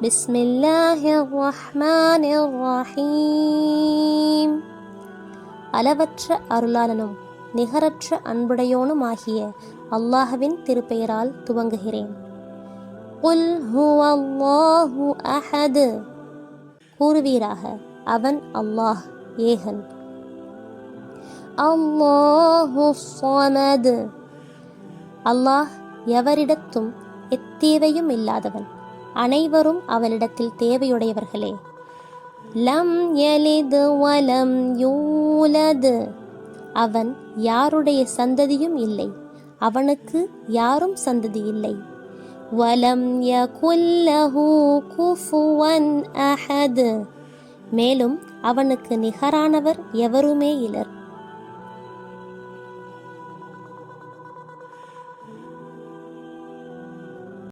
பிஸ்மில்லாஹிர் ரஹ்மானிர் ரஹீம். அளவற்ற அருளாளனும் நிகரற்ற அன்புடையோனும் ஆகிய அல்லாஹ்வின் திருப்பெயரால் துவங்குகிறேன். குல் ஹுவல்லாஹு அஹத். கூறுவீராக, அவன் அல்லாஹ் ஏகன். அல்லாஹு ஸமத். அல்லாஹ் எவரிடத்தும் எத்தேவையும் இல்லாதவன், அனைவரும் அவனிடத்தில் தேவையுடையவர்களே. லம் யலித் வலம் யூலத். அவன் யாருடைய சந்ததியும் இல்லை, அவனுக்கு யாரும் சந்ததி இல்லை. வலம் யகுல் லஹு குஃபுவன் அஹத். மேலும் அவனுக்கு நிகரானவர் எவருமே இலர்.